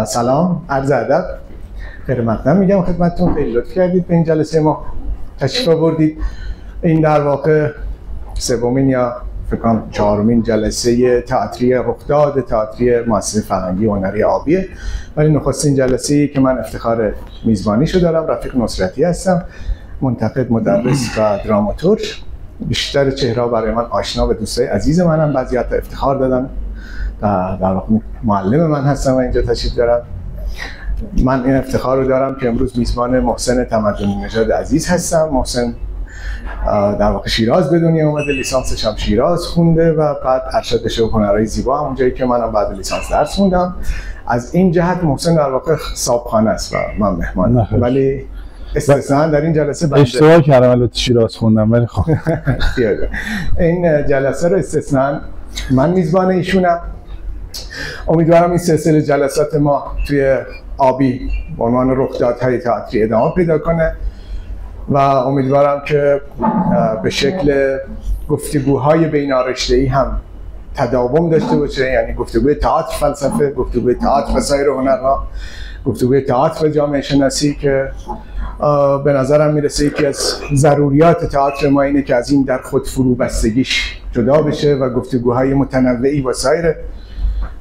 سلام، عرض ادب، خیر مقدم میگم خدمتتون. خیلی لطف کردید به این جلسه ما تشریف آوردید. این در واقع سومین یا فکر کنم چهارمین جلسه تئاتری رخداد تئاتری مؤسسه فرهنگی هنری آبیه، ولی نخستین جلسه‌ای که من افتخار میزبانیشو دارم. رفیق نصرتی هستم، منتقد، مدرس و دراماتورگ. بیشتر چهره‌ها برای من آشنا و دوستای عزیز منم، بعضی حتی افتخار دادن در واقع معلم من هستم و اینجا تشریف دارم. من این افتخار رو دارم که امروز میزبان محسن تمدنی نژاد عزیز هستم. محسن در واقع شیراز به دنیا اومده، لیسانسش هم شیراز خونده و بعد ارشد شعر و هنرهای زیبا هم اونجایی که منم بعد لیسانس درس خوندم. از این جهت محسن در واقع صاحبخانه است و من مهمان. ولی استثنا در این جلسه اشتباه کردم، البته شیراز خوندم ولی خب این جلسه رو استثنا من میزبان ایشونم. امیدوارم این سلسله جلسات ما توی آبی به عنوان رخدادهای تئاتری ادامه پیدا کنه و امیدوارم که به شکل گفتگوهای بین‌آرشته‌ای هم تداوم داشته باشه، یعنی گفتگوی تئاتر فلسفه، گفتگوی تئاتر و سایر هنرها، گفتگوی تئاتر و جامعه شناسی که به نظرم میرسه یکی از ضروریات تئاتر ما اینه که از این در خود فرو بستگیش جدا بشه و گفتگوهای متنوعی با سایر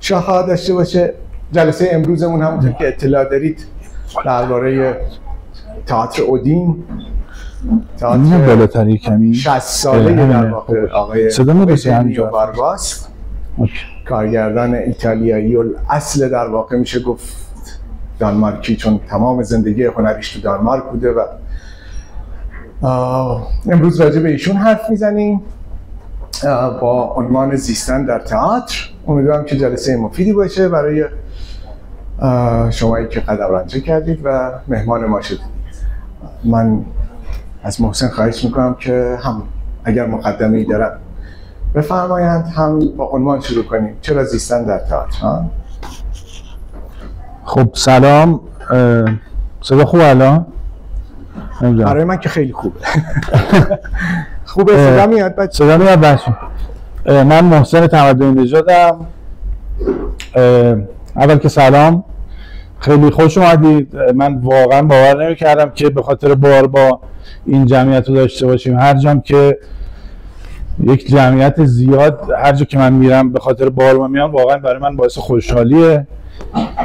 شاخه‌ها داشته باشه. جلسه امروزمون همونطور که اطلاع دارید درباره تئاتر اودین، تئاتر بالاتری کمی 60 ساله در واقع آقای اوژنیو بارباس، کارگردان ایتالیایی الاصل در واقع میشه گفت دانمارکی، چون تمام زندگی هنریش تو دانمارک بوده و امروز راجع به ایشون حرف میزنیم با عنوان زیستن در تئاتر. امیدوارم که جلسه مفیدی باشه برای شمایی که قدم رنجه کردید و مهمان ما شدید. من از محسن خواهش میکنم که هم اگر مقدمه‌ای دارن بفرمایند، هم با عنوان شروع کنیم. چرا زیستن در تئاتر؟ خب سلام، صدا خوب الان؟ برای من که خیلی خوبه. خوبه، صدا میاد بچه؟ صدا میاد بچه. من محسن تمدنی نژادم. اول که سلام، خیلی خوش اومدید. من واقعا باور نمی‌کردم که به خاطر باربا این جمعیت رو داشته باشیم. هر جام که یک جمعیت زیاد، هر جا که من میرم به خاطر باربا میام، واقعا برای من باعث خوشحالیه،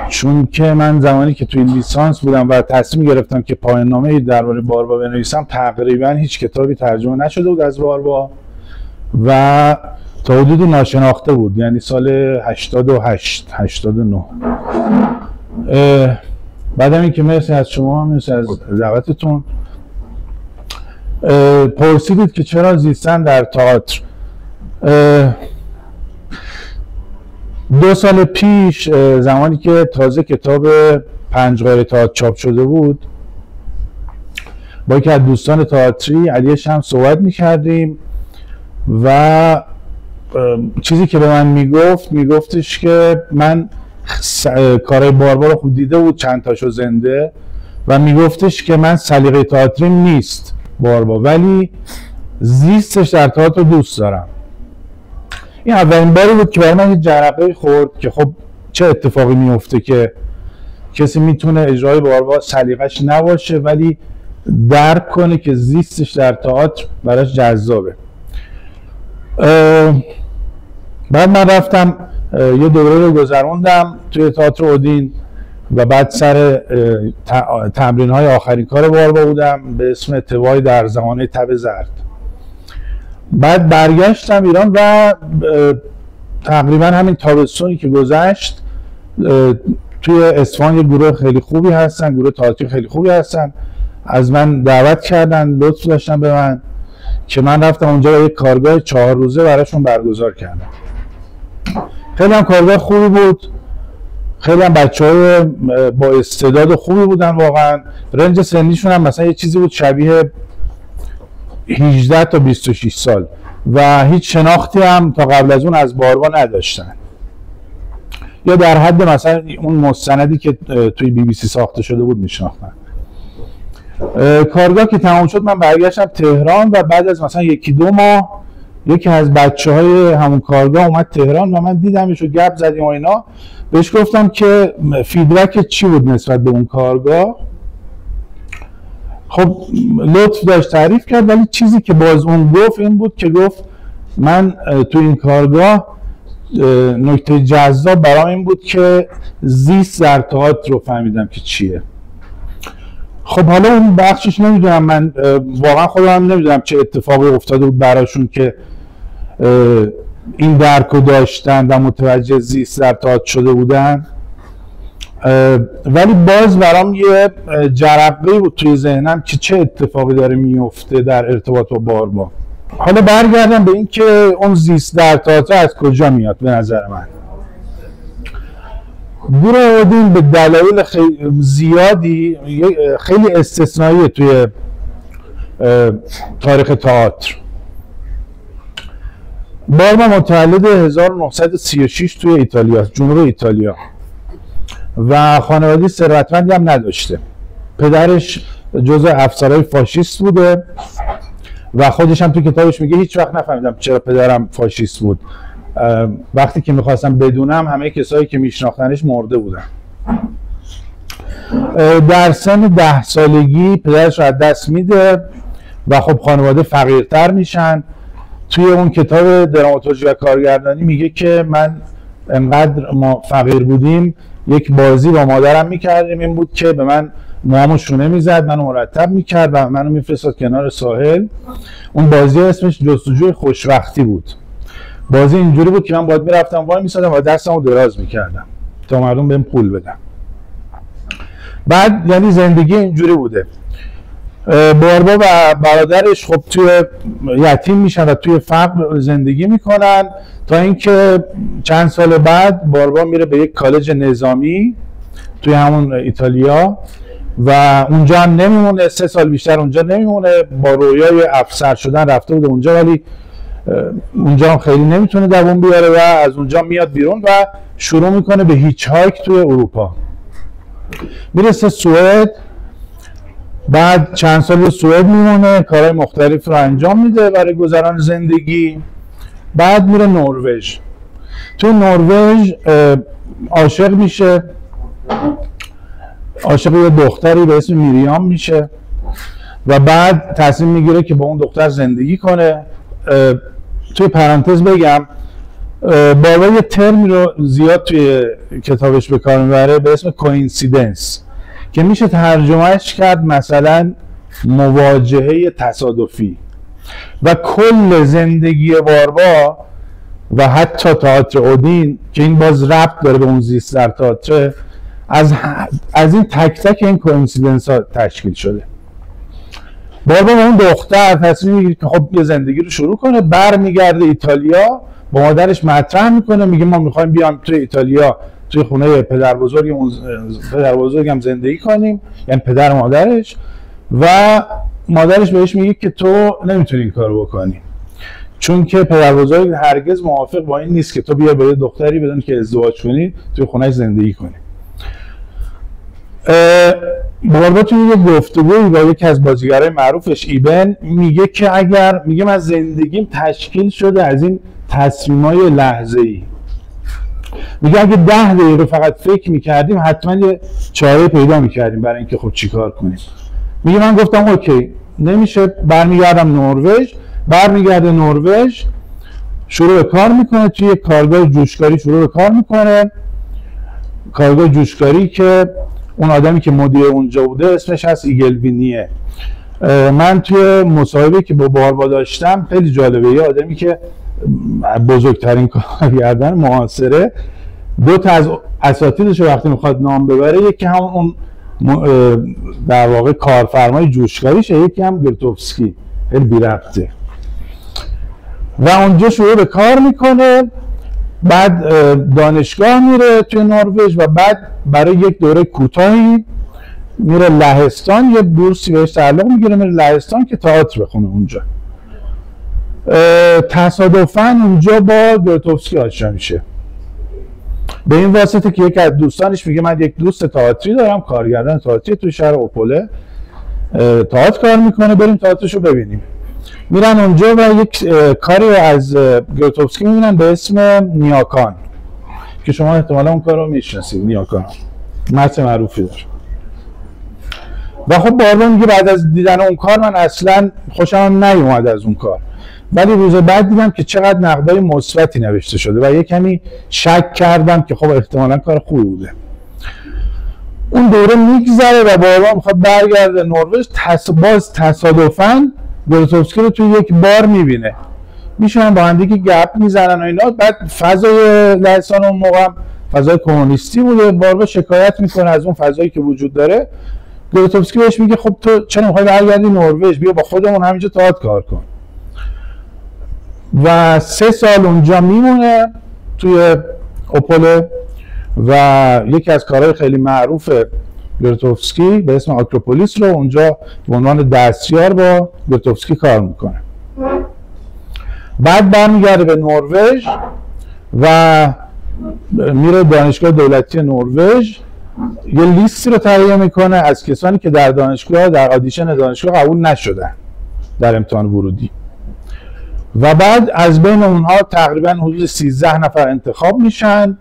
چون که من زمانی که توی لیسانس بودم و تصمیم گرفتم که پایان نامه درباره باربا بنویسم، تقریبا هیچ کتابی ترجمه نشده بود از باربا و تا حدودی ناشناخته بود، یعنی سال 88 89. بعدم این که مرسی از شما، مرسی از دعوتتون. پرسیدید که چرا زیستن در تئاتر. 2 سال پیش زمانی که تازه کتاب 5 قاره تئاتر چاپ شده بود، با یکی از دوستان تئاتری علی شمس صحبت می‌کردیم و چیزی که به من میگفتش که من کارهای باربا رو خود دیده بود، چند تاشو زنده، و میگفتش که من سلیقه تئاتریم نیست باربا، ولی زیستش در تئاتر رو دوست دارم. این اولین باری بود که برای من یه جرقه خورد که خب چه اتفاقی میفته که کسی میتونه اجرای باربا سلیقه‌اش نباشه ولی درک کنه که زیستش در تئاتر براش جذابه. بعد من رفتم یه دوره رو گذروندم توی تئاتر اودین و بعد سر تمرین‌های آخرین کار باربا بودم به اسم اتباعی در زمانه تب زرد. بعد برگشتم ایران و تقریبا همین تابستونی که گذشت توی اصفهان یه گروه خیلی خوبی هستن، گروه تئاتری خیلی خوبی هستن، از من دعوت کردن، لطف داشتن به من که من رفتم اونجا و یک کارگاه 4 روزه براشون برگزار کردم. خیلی هم کارگاه خوبی بود، خیلی هم بچه‌های با استعداد خوبی بودن، واقعا رنج سنیشون هم مثلا یه چیزی بود شبیه 18 تا 26 سال و هیچ شناختی هم تا قبل از اون از باربا نداشتن، یا در حد مثلا اون مستندی که توی BBC ساخته شده بود میشناختن. کارگاه که تمام شد من برگشتم تهران و بعد از مثلا 1-2 ماه یکی از بچه‌های همون کارگاه اومد تهران و من دیدمش و گپ زدیم و اینا. بهش گفتم که فیدبک چی بود نسبت به اون کارگاه. خب لطف داشت تعریف کرد، ولی چیزی که باز اون گفت این بود که گفت من تو این کارگاه نکته جذاب برام این بود که زیست در تئاتر رو فهمیدم که چیه. خب حالا اون بخشش نمیدونم، من واقعا خودم نمیدونم چه اتفاقی افتاده بود براشون که این درک رو داشتن و متوجه زیست در تئاتر شده بودن، ولی باز برام یه جرقه‌ای بود توی ذهنم که چه اتفاقی داره میفته در ارتباط با باربا. حالا برگردم به این که اون زیست در تئاتر از کجا میاد. به نظر من گروه اودین به دلایل خیلی زیادی خیلی استثنایی توی تاریخ تئاتر. باربا متولد 1936 توی ایتالیا، جنوب ایتالیا، و خانواده ثروتمندی هم نداشته. پدرش جزء افسرهای فاشیست بوده و خودش هم تو کتابش میگه هیچ وقت نفهمیدم چرا پدرم فاشیست بود. وقتی که میخواستم بدونم همه کسایی که میشناختنش مرده بودن. در سن 10 سالگی پدرش رو از دست میده و خب خانواده فقیرتر میشن. توی اون کتاب دراماتورژی و کارگردانی میگه که من انقدر ما فقیر بودیم یک بازی با مادرم میکردیم، این بود که به من موامو شونه میزد، منو مرتب میکرد و منو میفرستاد کنار ساحل. اون بازی اسمش جستجوی خوشبختی بود. بازی اینجوری بود که من باید میرفتم وای میسادم و دستمو دراز میکردم تا مردم بهم پول بدن. بعد یعنی زندگی اینجوری بوده. باربا و برادرش خب توی یتیم میشن و توی فقر زندگی میکنن تا اینکه چند سال بعد باربا میره به یک کالج نظامی توی همون ایتالیا و اونجا هم نمیمونه. 3 سال بیشتر اونجا نمیمونه. با رویای افسر شدن رفته بوده اونجا، ولی اونجا هم خیلی نمیتونه دووم بیاره و از اونجا میاد بیرون و شروع میکنه به هیچ هایک توی اروپا. میرسه سوئد، بعد چند سال سوئد میمونه، کارهای مختلف رو انجام میده برای گذران زندگی. بعد میره نروژ. توی نروژ عاشق میشه، عاشق یه دختری به اسم میریام میشه و بعد تصمیم میگیره که با اون دختر زندگی کنه. توی پرانتز بگم بابا یه ترمی رو زیاد توی کتابش به کار میبره به اسم کوینسیدنس که میشه ترجمهش کرد مثلا مواجهه تصادفی. و کل زندگی باربا و حتی تئاتر اودین که این باز ربط داره به اون زیست در تئاتر، از این تک تک این کوینسیدنس ها تشکیل شده. باربا با اون دختر تصمیم میگیره که خب یه زندگی رو شروع کنه. برمیگرده ایتالیا، با مادرش مطرح میکنه، میگه ما میخوایم بیام توی ایتالیا توی خونه پدر بزرگم زندگی کنیم، یعنی پدر مادرش. و مادرش بهش میگه که تو نمیتونی این کارو بکنی، چون که پدر بزرگ هرگز موافق با این نیست که تو بیا با یه دختری بدون که ازدواج کنی توی خونه‌اش زندگی کنی. باربا توی یه گفتگویی با یکی از بازیگرای معروفش ایبن میگه که اگر میگه من زندگیم تشکیل شده از این تصمیمای لحظه‌ای، میگه اگه 10 دقیقه فقط فکر میکردیم حتما یه چاره پیدا میکردیم برای اینکه خب چیکار کنیم. میگه من گفتم اوکی نمیشه، برمیگردم نروژ. برمیگرده نروژ، شروع به کار میکنه توی کارگاه جوشکاری، شروع به کار میکنه. کارگاه جوشکاری که اون آدمی که مدیر اونجا بوده اسمش هست ایگلوینیه. من توی مصاحبه که با باربا داشتم خیلی جالبه، یه آدمی که بزرگترین کارگردان معاصره، 2 تا از اساتیدش وقتی میخواد نام ببره، یکی همون در واقع کارفرمای جوشکاریشه، یکی هم گرتوفسکی، خیلی بی‌ربطه. و اونجا شروع به کار میکنه. بعد دانشگاه میره توی نروژ و بعد برای یک دوره کوتاهی میره لهستان، یه بورسی بهش تعلق میگیره، میره لهستان که تئاتر بخونه اونجا. تصادفاً اونجا با گرتوفسکی آشنا میشه. به این واسطه که یکی از دوستانش میگه من یک دوست تئاتری دارم، کارگردان تئاتری توی شهر اوپوله، تئاتر کار میکنه، بریم تئاترشو ببینیم. میرن اونجا و یک کاری از گروتوفسکی میبینن به اسم نیاکان که شما احتمالا اون کار رو میشناسید. نیاکان متن معروفی داره و خب باربا میگه بعد از دیدن اون کار من اصلا خوشم نیومد از اون کار، ولی روز بعد دیدم که چقدر نقدای مثبتی نوشته شده و یه کمی شک کردم که خب احتمالا کار خوبی بوده. اون دوره میگذره و باربا میخواد برگرده نروژ، باز تصادفاً گروتوفسکی رو توی یک بار میبینه، میشونن با هم دیگه گپ میزنن و اینا. بعد فضای لهستان اون موقع فضای کمونیستی بوده، باربا شکایت میکنه از اون فضایی که وجود داره. گروتوفسکی بهش میگه خب تو چرا میخوای برگردی نروژ، بیا با خودمون همینجا تئاتر کار کن. و 3 سال اونجا میمونه توی اوپوله و یکی از کارهای خیلی معروف گروتوفسکی به اسم آکروپولیس رو اونجا به عنوان دستیار با گروتوفسکی کار میکنه. بعد برمیگرده به نروژ و میره دانشگاه دولتی نروژ، یه لیستی رو تهیه میکنه از کسانی که در دانشگاه در آدیشن دانشگاه قبول نشدن در امتحان ورودی و بعد از بین اونها تقریبا حدود 13 نفر انتخاب میشن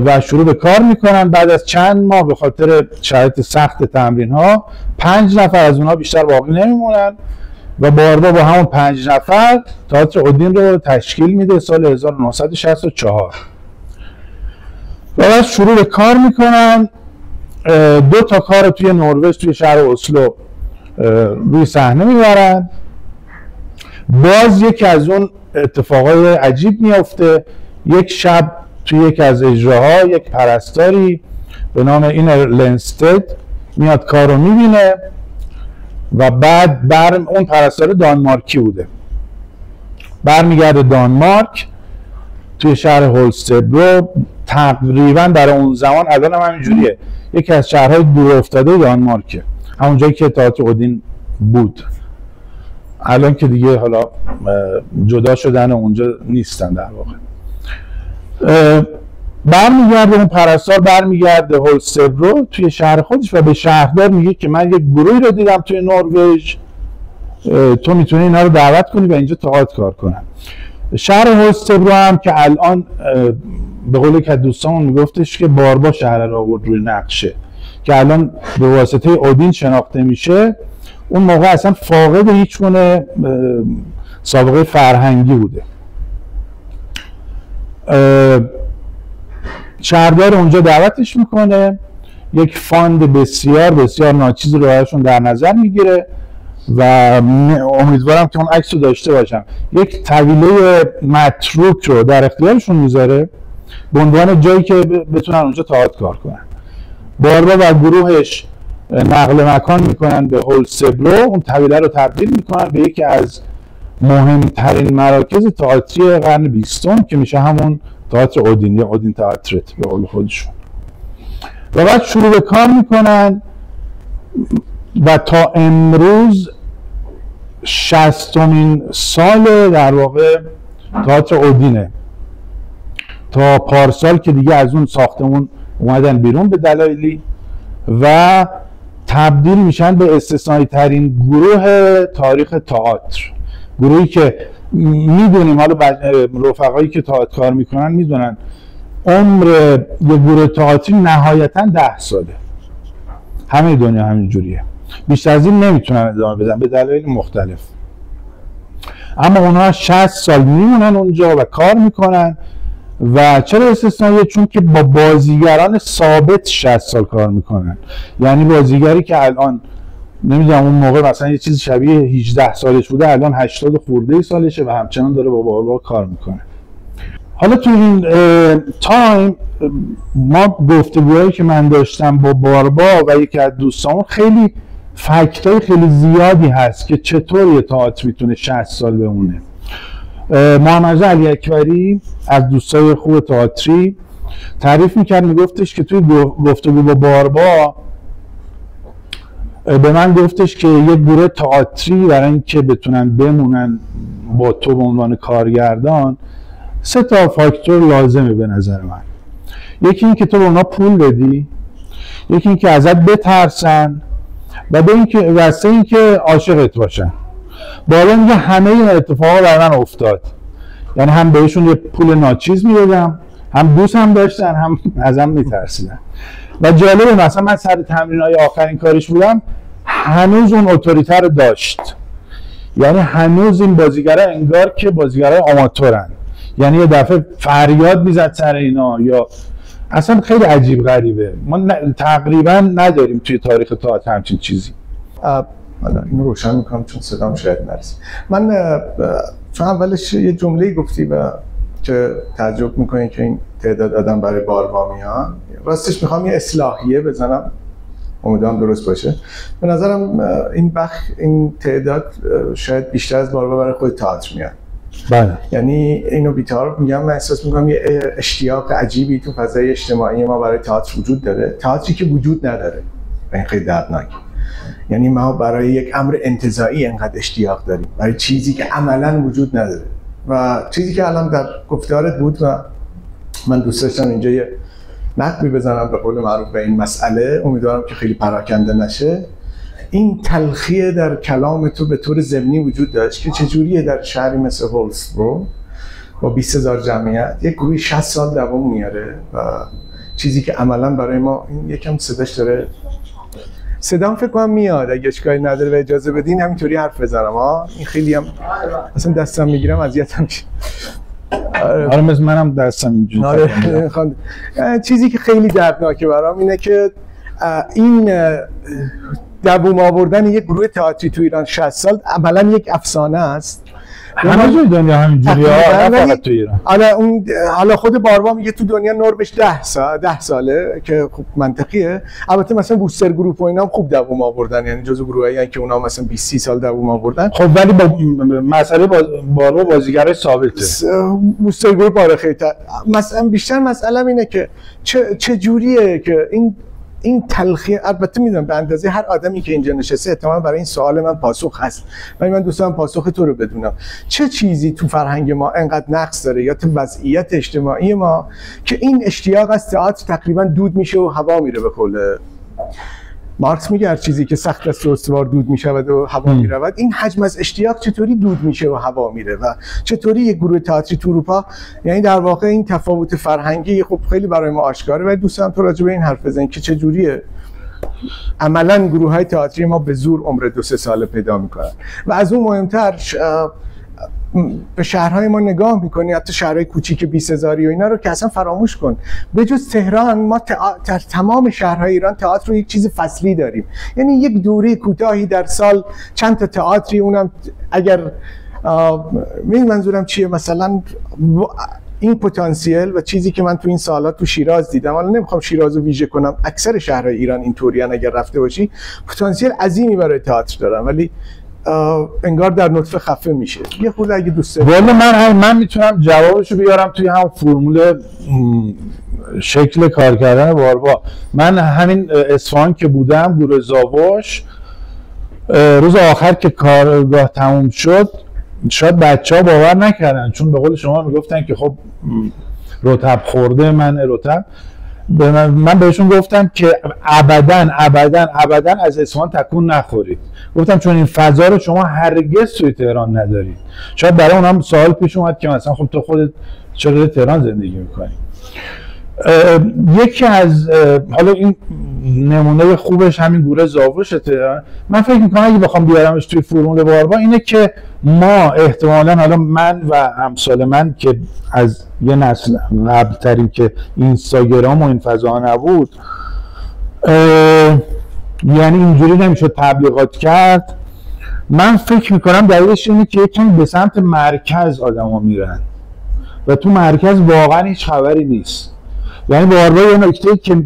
و شروع به کار میکنن. بعد از چند ماه به خاطر شرایط سخت تمرین ها 5 نفر از اونها بیشتر باقی نمیمونن و باربا با همون 5 نفر تئاتر اودین رو تشکیل میده سال 1964 و بعد شروع به کار میکنن. 2 تا کار توی نروژ توی شهر اسلو روی صحنه میبرن. باز یکی از اون اتفاقای عجیب میفته. یک شب توی یک از اجراها یک پرستاری به نام اینر لنستد میاد کار رو میبینه و بعد اون پرستار دانمارکی بوده، برمیگرده دانمارک توی شهر هولستبرو. تقریبا در اون زمان الان هم همینجوریه، یکی از شهرهای دور افتاده دانمارکه، همون جایی که تئاتر اودین بود. الان که دیگه حالا جدا شدن و اونجا نیستن در واقع. برمیگرده اون پرستار، برمیگرده هولستبرو توی شهر خودش و به شهردار میگه که من یک گروهی رو دیدم توی نروژ، تو میتونی اینا رو دعوت کنی و اینجا تئاتر کار کنن. شهر هولستبرو هم که الان به قول که دوستامون میگفتش که باربا شهر رو آورد روی نقشه که الان به واسطه اودین شناخته میشه، اون موقع اصلا فاقد هیچ گونه سابقه فرهنگی بوده. شهردار اونجا دعوتش میکنه، یک فاند بسیار بسیار ناچیز رو براشون در نظر میگیره و امیدوارم که اون عکس رو داشته باشم. یک طویله متروک رو در اختیارشون میذاره به عنوان جایی که بتونن اونجا تئاتر کار کنن. باربا و گروهش نقل مکان میکنن به هولستبرو، اون طویله رو تبدیل میکنن به یکی از مهمترین مراکز تئاتری قرن 20 که میشه همون تئاتر اودین یا اودین تئاترت به قول خودشون. و بعد شروع به کار میکنن و تا امروز 60مین سال در واقع تئاتر اودینه. تا پارسال که دیگه از اون ساختمون اومدن بیرون به دلایلی و تبدیل میشن به استثنایی ترین گروه تاریخ تئاتر. گروهی که میدونیم، حالا رفقایی که تئاتر کار میکنن میدونن عمر یه گروه تئاتری نهایتا 10 ساله. همه دنیا همین جوریه، بیشتر از این نمیتونن ادامه بدن به دلایل مختلف. اما اونها 60 سال میمونن اونجا و کار میکنن. و چرا استثنائیه؟ چون که با بازیگران ثابت 60 سال کار میکنن. یعنی بازیگری که الان نمیدونم اون موقع مثلا یه چیز شبیه 18 سالش بوده، الان 80 خورده سالشه و همچنان داره با باربا کار میکنه. حالا تو این تایم ما گفتگوهایی که من داشتم با باربا و یکی از دوستامون خیلی فکتای خیلی زیادی هست که چطور یه تئاتر میتونه 60 سال بمونه. محمد علی اکبری از دوستای خوب تئاتری تعریف میکرد، میگفتش که توی گفتگو با باربا به من گفتش که یک گروه تئاتری برای اینکه بتونن بمونن با تو به عنوان کارگردان 3 تا فاکتور لازمه به نظر من. یکی این که تو به اونا پول بدی، یکی این که ازت بترسن و 3 این که عاشقت باشن. باربا میگه همه این اتفاقا برای من افتاد، یعنی هم بهشون یه پول ناچیز میدادم، هم دوست هم داشتن، هم ازم میترسیدن. و جالبه مثلا من سر تمرین‌های آخرین کارش بودم، هنوز اون اتوریته رو داشت، یعنی هنوز این بازیگرا انگار که بازیگرای آماتورن، یعنی یه دفعه فریاد میزد سر اینا، یا اصلا خیلی عجیب غریبه. ما تقریبا نداریم توی تاریخ تئاتر همچین چیزی. حالا اینو روشن میکنم چون صدام شاید نرسه. من چون اولش یه جمله‌ای گفتی و که تعجب میکنی که این تعداد آدم برای باربا میان، راستش میخوام یه اصلاحیه بزنم، امیدوارم درست باشه. به نظرم این تعداد شاید بیشتر از باربا برای خود تئاتر میاد. بله. یعنی اینو بی‌تعارف میگم، من احساس میکنم یه اشتیاق عجیبی تو فضای اجتماعی ما برای تئاتر وجود داره، تئاتری که وجود نداره. این خیلی دردناکه. یعنی ما برای یک امر انتزاعی انقدر اشتیاق داریم، برای چیزی که عملاً وجود نداره. و چیزی که الان در گفتارت بود و من دوست داشتم اینجا یه نقبی بزنم به قول معروف به این مسئله، امیدوارم که خیلی پراکنده نشه. این تلخیه در کلام تو به طور ضمنی وجود داشت که چجوریه در شهری مثل هولسبرو با 20,000 جمعیت یک گروهی 60 سال دوام میاره و چیزی که عملاً برای ما این یکم صداش داره، صدام فکر کنم میاد اگه اشکالی نداره و اجازه بدین همینطوری حرف بزنم. این خیلی هم اصلا دستم میگیرم اذیتم میشه. آره مثل منم دستم اینجوری. آره چیزی که خیلی دردناکه برام اینه که این دوام آوردن یک گروه تئاتری تو ایران 60 سال عملاً یک افسانه است. همه جای دنیا همینجوریه، نه فقط تو ایران. حالا خود باربا میگه تو دنیا نورمش 10 ساله که خب منطقیه. البته مثلا بوستر گروپ و اینا هم خوب دوام آوردن، یعنی جزو گروهایی که اونا مثلا 20-30 سال دوام آوردن. خب ولی با مسئله باربا بازیگرای ثابته. بوستر گروپ آره خیلی مثلا بیشتر مسئله اینه که چه جوریه که این تلخی، البته میدونم به اندازه هر آدمی که اینجا نشسته احتمالاً برای این سوال من پاسخ هست، ولی من دوست دارم پاسخ تو رو بدونم. چه چیزی تو فرهنگ ما انقدر نقص داره یا تو وضعیت اجتماعی ما که این اشتیاق از تئاتر تقریبا دود میشه و هوا میره؟ به قول مارکس میگه هر چیزی که سخت است و استوار دود میشود و هوا میرود. این حجم از اشتیاق چطوری دود میشه و هوا میره و چطوری یک گروه تئاتری تو اروپا، یعنی در واقع این تفاوت فرهنگی خب خیلی برای ما آشکاره. ولی دوست دارم تو راجع به این حرف بزنی که چه جوریه عملاً گروه‌های تئاتری ما به زور عمر 2-3 ساله پیدا میکنن. و از اون مهمتر به شهرهای ما نگاه میکنی، حتی شهرهای کوچیک 20,000 و اینا رو که اصلا فراموش کن. به جز تهران ما در تمام شهرهای ایران تئاتر رو یک چیز فصلی داریم، یعنی یک دوره کوتاهی در سال چند تا تئاتری، اونم اگر منظورم چیه، مثلا این پتانسیل و چیزی که من تو این سالات تو شیراز دیدم، حالا نمیخوام شیراز رو ویژه کنم، اکثر شهرهای ایران اینطوریان، اگر رفته باشی پتانسیل عظیمی برای تئاتر دارن ولی انگار در نطفه خفه میشه. یه خورده اگه دوست داری والا من میتونم جوابشو بیارم توی هم فرمول شکل کار کردن باربا. من همین اصفهان که بودم، گروه زاوش، روز آخر که کارگاه تموم شد شاید بچه‌ها باور نکردن، چون به قول شما میگفتن که خب رطب خورده، من رطب، من بهشون گفتم که ابداً از اصفهان تکون نخورید. گفتم چون این فضا رو شما هرگز توی تهران ندارید. شاید برای اونم سوال پیش اومد که مثلا خب تو خودت چرا تهران زندگی میکنی؟ یکی از حالا این نمونه خوبش همین گروه زاوشه. من فکر میکنم اگه بخوام بیارمش توی فرمول باربا اینه که ما احتمالاً، حالا من و امثال من که از یه نسل قبل تریم که اینستاگرام و این فضا نبود، یعنی اینجوری نمیشد تبلیغات کرد. من فکر میکنم دلیلش اینه که یکم به سمت مرکز آدما میرن و تو مرکز واقعا هیچ خبری نیست. یعنی باربا یه نکته که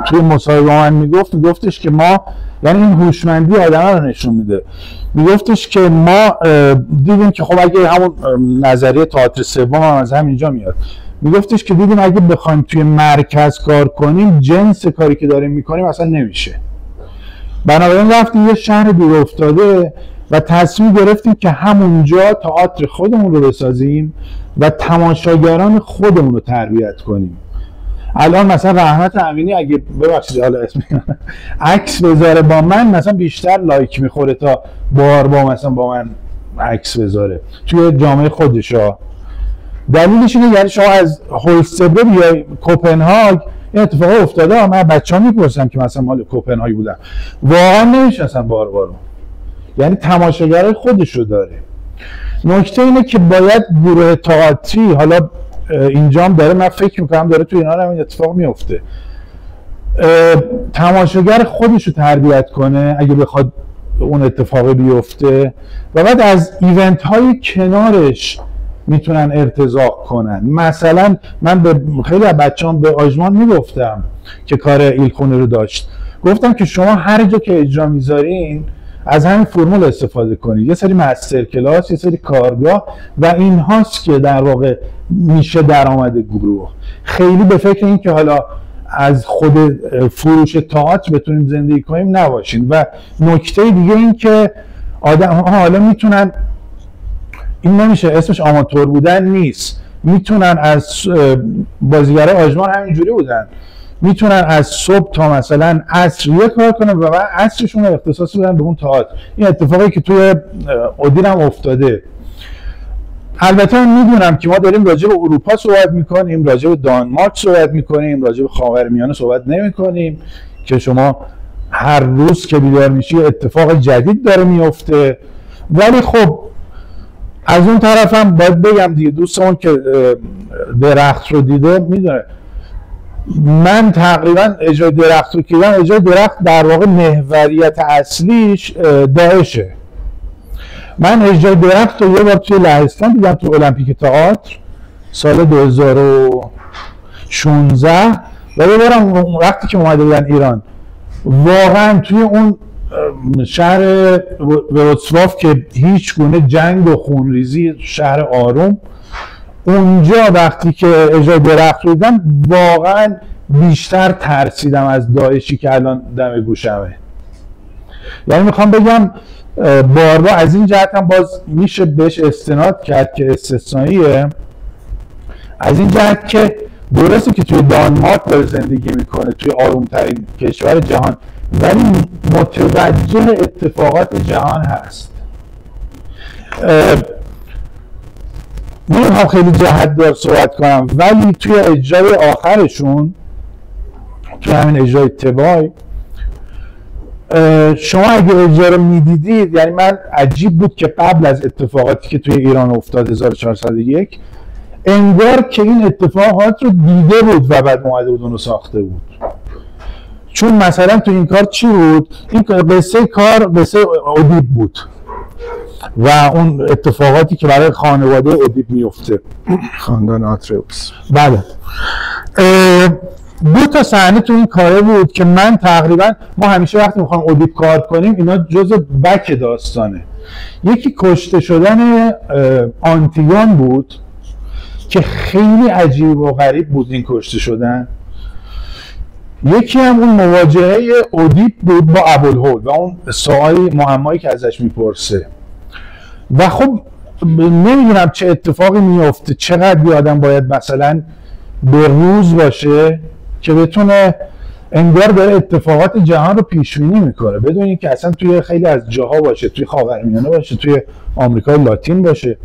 توی مصاحبه من میگفتش که ما، یعنی این هوشمندی آدما رو نشون میده، میگفتش که ما دیدیم که خب اگه همون نظریه تئاتر سوم هم از همینجا میاد، میگفتش که دیدیم اگه بخوایم توی مرکز کار کنیم جنس کاری که داریم میکنیم اصلا نمیشه. بنابراین رفتیم یه شهر دور افتاده و تصمیم گرفتیم که همونجا تئاتر خودمون رو بسازیم و تماشاگران خودمون رو تربیت کنیم. الان مثلا رحمت امینی اگه ببخشید حالا اسم عکس بذاره با من مثلا بیشتر لایک میخوره تا با مثلا با من عکس بذاره توی جامعه خودشا. دلیلش اینه یعنی شما از هولستبره بیای کوپنهاگ این اتفاق افتاده. من بچه‌ها میپرسم که مثلا مال کوپنهاگ بودم واقعا نمیشناسن باربارو، یعنی تماشاگرای خودشو داره. نکته اینه که باید گروه تئاتری، حالا اینجام داره من فکر میکنم داره تو ایران هم این اتفاق میفته، تماشاگر خودشو تربیت کنه اگه بخواد اون اتفاق بیفته و بعد از ایونت های کنارش میتونن ارتزاق کنن. مثلا من به خیلی از بچه‌ام به آژمان میگفتم که کار ایلخونه رو داشت، گفتم که شما هر جا که اجرا میذارین از همین فرمول استفاده کنید، یه سری مستر کلاس، یه سری کارگاه و این هاست که در واقع میشه درآمد گروه. خیلی به فکر این که حالا از خود فروش تئاتر بتونیم زندگی کنیم نباشین. و نکته دیگه این که آدم ها حالا میتونن، این نمیشه اسمش آماتور بودن نیست، میتونن از بازیگرای آژمان همینجوری بودن، میتونن از صبح تا مثلا عصر یه کار کنن و بعد عصرشون رو اختصاص بدن به اون تئاتر. این اتفاقی که توی اودین هم افتاده. البته من میدونم که ما داریم راجع به اروپا صحبت میکنیم، راجع به دانمارک صحبت میکنیم، راجع به خاورمیانه صحبت نمیکنیم که شما هر روز که بیدار میشی اتفاق جدید داره میفته. ولی خب از اون طرف هم باید بگم دیگه، دوستمون که درخت رو دیده میدونه من تقریبا اجرای درخت رو کردم. اجرای درخت در واقع محوریت اصلیش داعشه. من اجرای درخت رو یه بار توی لهستان دیدم تو المپیک تئاتر سال 2016 و یه بارم وقتی که اومده بودن ایران واقعا توی اون شهر وراتسلاف که هیچ گونه جنگ و خونریزی، شهر آروم، اونجا وقتی که اجرای درخت رو دیدم واقعا بیشتر ترسیدم از داعشی که الان دم گوشمه. یعنی میخوام بگم بارها از این جهت هم باز میشه بهش استناد کرد که استثنائیه، از این جهت که درسته که توی دانمارک داره زندگی میکنه، توی آرومترین کشور جهان، ولی متوجه اتفاقات جهان هست. نمیخوام خیلی جهت دار صحبت کنم ولی توی اجرای آخرشون، توی همین اجرای تبای، شما اگه اجرا رو میدیدید، یعنی من عجیب بود که قبل از اتفاقاتی که توی ایران افتاد 1401 انگار که این اتفاقات رو دیده بود و بعد اومده بود اون رو ساخته بود. چون مثلا تو این کار چی بود؟ این قصه کار قصه ادیب بود و اون اتفاقاتی که برای خانواده ادیب میفته، خاندان آتریوس. بله. دو تا صحنه تو این کاره بود که من تقریبا، ما همیشه وقتی میخوایم ادیب کار کنیم اینا جزء بک داستانه. یکی کشته شدن آنتیگون بود که خیلی عجیب و غریب بود این کشته شدن. یکی هم اون مواجهه ادیب بود با ابوالهول و اون سوال معمایی که ازش میپرسه. و خب نمیدونم چه اتفاقی میفته، چقدر یه آدم باید مثلا به روز باشه که بتونه انگار داره اتفاقات جهان رو پیش بینی میکنه بدون اینکه اصلا توی خیلی از جاها باشه، توی خاورمیانه باشه، توی آمریکای لاتین باشه.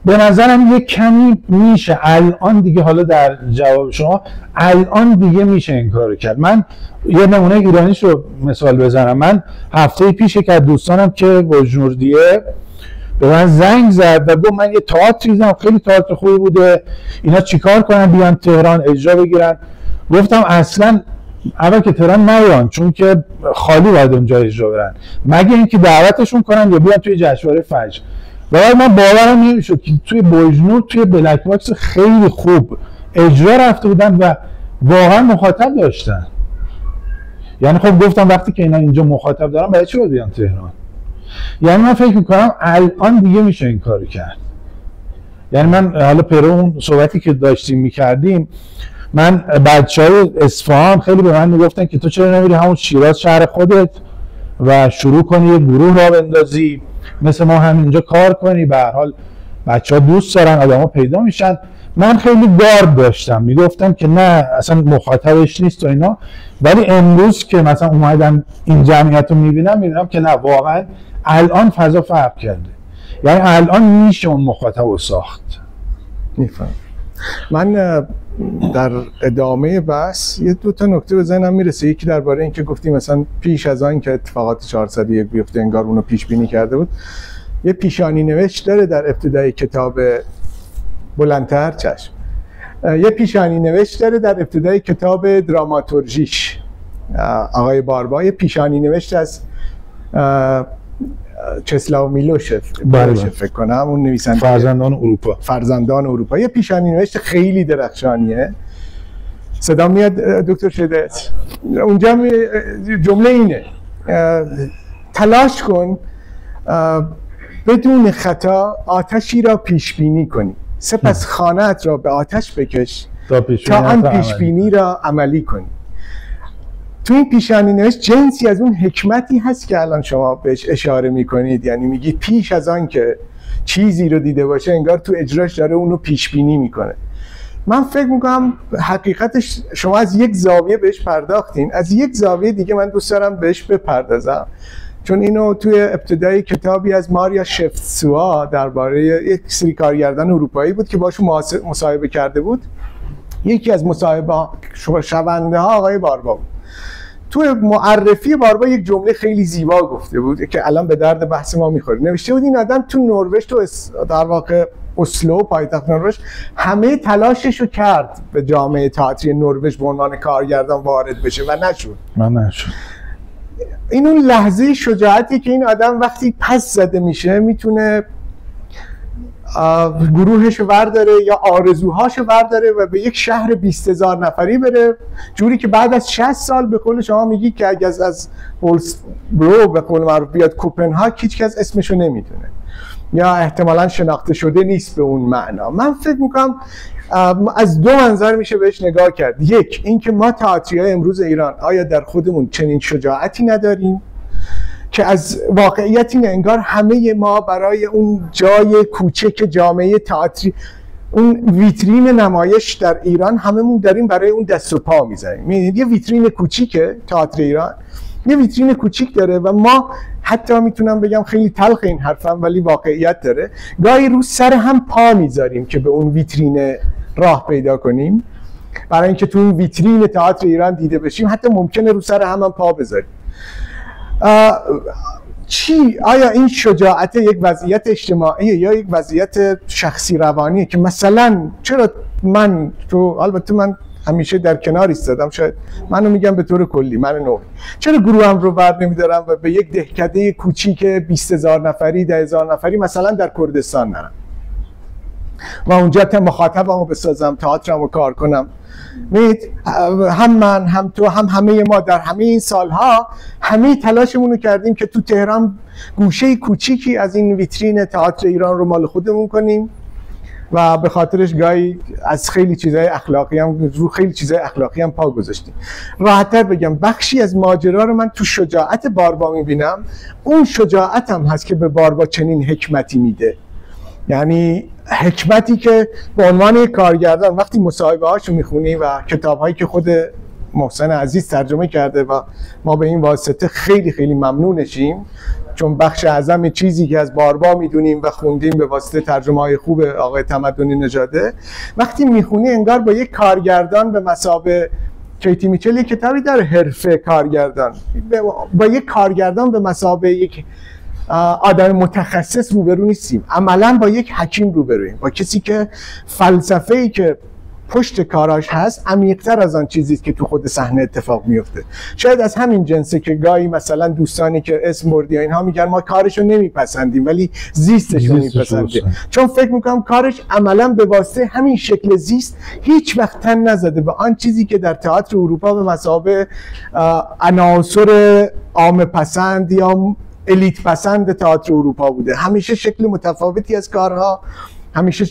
به نظرم یه کمی میشه الان دیگه، حالا در جواب شما، الان دیگه میشه این کارو کرد. من یه نمونه ایرانیش رو مثال بزنم. من هفته پیش یک از دوستانم که وجنوردیه به من زنگ زد و گفت من یه تئاتر دیدم خیلی تئاتر خوبی بوده، اینا چیکار کنن بیان تهران اجرا بگیرن؟ گفتم اصلا اول که تهران نیان، چون که خالی باید اونجا اجرا برن، مگه اینکه دعوتشون کنن یا بیان توی جشنواره فجر. و بعد من باورم نمیشد که توی بوجنور توی بلک باکس خیلی خوب اجرا رفته بودن و واقعا مخاطب داشتن. یعنی خب گفتم وقتی که اینا اینجا مخاطب دارن برای چی باید بیان تهران؟ یعنی من فکر میکنم الان دیگه میشه این کارو کرد. یعنی من حالا پیرو اون صحبتی که داشتیم میکردیم، من بچهای اصفهان خیلی به من میگفتن که تو چرا نمیری همون شیراز شهر خودت و شروع کنی یه گروه را بندازی مثل ما همینجا کار کنی؟ به هر حال بچه‌ها دوست دارن، آدم‌ها پیدا میشن. من خیلی گارد داشتم، میگفتم که نه اصلا مخاطبش نیست و اینا، ولی امروز که مثلا اومدم این جمعیت رو میبینم که نه واقعا الان فضا فرق کرده، یعنی الان میشه اون مخاطب رو ساخت. میفهم. من در ادامه بحث یه دو تا نکته به ذهنم میرسه. یکی درباره اینکه گفتیم مثلا پیش از آن که اتفاقات 401 بیفته انگار اونو پیش بینی کرده بود. یه پیشانی نوشت داره در ابتدای کتاب بلندتر، چشم، یه پیشانی نوشت داره در ابتدای کتاب دراماتورژیش آقای باربا، یه پیشانی نوشت از چسلاو میلوشف فکر کنم، اون نویسنده فرزندان اروپا. یه پیشانی نوشت خیلی درخشانیه. صدا میاد دکتر شدت؟ اونجا جمله اینه: تلاش کن بدون خطا آتشی را پیش بینی کنی، سپس خانه‌ات را به آتش بکش تا آن پیش بینی را عملی کنی. تو این پیشانی نوشت جنسی از اون حکمتی هست که الان شما بهش اشاره میکنید، یعنی میگید پیش از آن که چیزی رو دیده باشه انگار تو اجراش داره اونو پیش بینی میکنه. من فکر میکنم حقیقتش شما از یک زاویه بهش پرداختین، از یک زاویه دیگه من دوست دارم بهش بپردازم، چون اینو توی ابتدای کتابی از ماریا شفتسوا درباره یک سری کارگردان اروپایی بود که باشون مصاحبه کرده بود. یکی از مصاحبه شونده ها آقای باربا بود. تو معرفی باربا یک جمله خیلی زیبا گفته بود که الان به درد بحث ما میخوره. نوشته بود این آدم تو نروژ، تو در واقع اسلو پایتخت نروژ، همه تلاشش رو کرد به جامعه تئاتری نروژ به عنوان کارگردان وارد بشه و نشد. این اون لحظه شجاعتی که این آدم وقتی پس زده میشه میتونه گروهش ورداره یا آرزوهاش ورداره و به یک شهر 20,000 نفری بره، جوری که بعد از 60 سال به قول شما میگی که اگه از هولسبرو به قول معروف بیاد کوپنهاگ هیچ کس اسمشو نمیدونه یا احتمالاً شناخته شده نیست به اون معنا. من فکر میکنم از دو منظر میشه بهش نگاه کرد. یک، اینکه ما تئاتریای امروز ایران آیا در خودمون چنین شجاعتی نداریم که از واقعیت این انگار همه ما برای اون جای کوچک جامعه تئاتری، اون ویترین نمایش در ایران، هممون داریم برای اون دست و پا میزنیم. یه ویترین کوچیکه تئاتر ایران، یه ویترین کوچیک داره و ما حتی میتونم بگم خیلی تلخ این حرفم ولی واقعیت داره، گاهی رو سر هم پا میذاریم که به اون ویترین راه پیدا کنیم، برای اینکه تو اون ویترین تئاتر ایران دیده بشیم حتی ممکنه رو سر هم پا بذاریم. آیا این شجاعت یک وضعیت اجتماعی یا یک وضعیت شخصی روانیه که مثلا چرا من البته من همیشه در کنار ایستادم، شاید منو میگم به طور کلی، من نوعی چرا گروهم رو بر نمیدارم و به یک دهکده کوچیک 20,000 نفری 10,000 نفری مثلا در کردستان نرم و اونجا مخاطبمو بسازم، تئاترمو کار کنم. هم من هم تو هم همه ما در همه این سالها همه تلاشمون رو کردیم که تو تهران گوشه کوچیکی از این ویترین تئاتر ایران رو مال خودمون کنیم و به خاطرش گاهی از خیلی چیزای اخلاقی هم پا گذاشتیم. راحت‌تر بگم بخشی از ماجرا رو من تو شجاعت باربا میبینم. اون شجاعت هم هست که به باربا چنین حکمتی میده، یعنی حکمتی که به عنوان یک کارگردان وقتی مصاحبه هاشو میخونی و کتاب هایی که خود محسن عزیز ترجمه کرده و ما به این واسطه خیلی خیلی ممنونشیم، چون بخش اعظم چیزی که از باربا میدونیم و خوندیم به واسطه ترجمه های خوب آقای تمدنی نژاده، وقتی میخونی انگار با یک کارگردان به مثابه کیتی میچل یک کتابی داره حرفه کارگردان، با یک کارگردان به مثابه یک آدم متخصص روبرو نیستیم، عملا با یک حکیم روبرویم، با کسی که فلسفه‌ای که پشت کاراش هست عمیق‌تر از آن چیزی که تو خود صحنه اتفاق میفته. شاید از همین جنسه که گاهی مثلا دوستانی که اسم بردی اینها میگن ما کارشو نمیپسندیم ولی زیستشو میپسندیم، چون فکر میکنم کارش عملا به واسطه همین شکل زیست هیچ وقت تن نزده به آن چیزی که در تئاتر اروپا به مثابه عناصر عام پسند یا الیت پسند تئاتر اروپا بوده. همیشه شکل متفاوتی از کارها، همیشه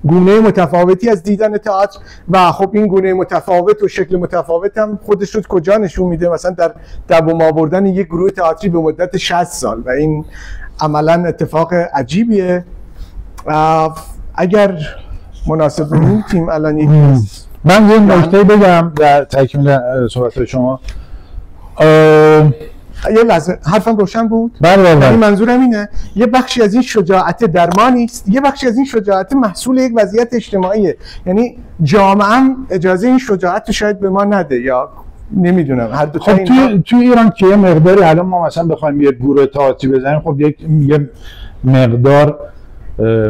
گونه متفاوتی از دیدن تئاتر و خب این گونه متفاوت و شکل متفاوت هم خودش رو کجا نشون میده؟ مثلا در دوام آوردن یک گروه تئاتری به مدت 60 سال و این عملا اتفاق عجیبیه. اگر مناسب میتیم الان یک من یه نکته بگم در تکمیل صحبت شما. یه لحظه حرفم روشن بود؟ بله. منظورم اینه یه بخشی از این شجاعت درمانی است، یه بخشی از این شجاعت محصول یک وضعیت اجتماعیه. یعنی جامعه هم اجازه این شجاعت شاید به ما نده یا نمیدونم هر دو. خب توی ایران که یه مقداری الان ما مثلا بخوایم یه گروه تئاتری بزنیم، خب یه مقدار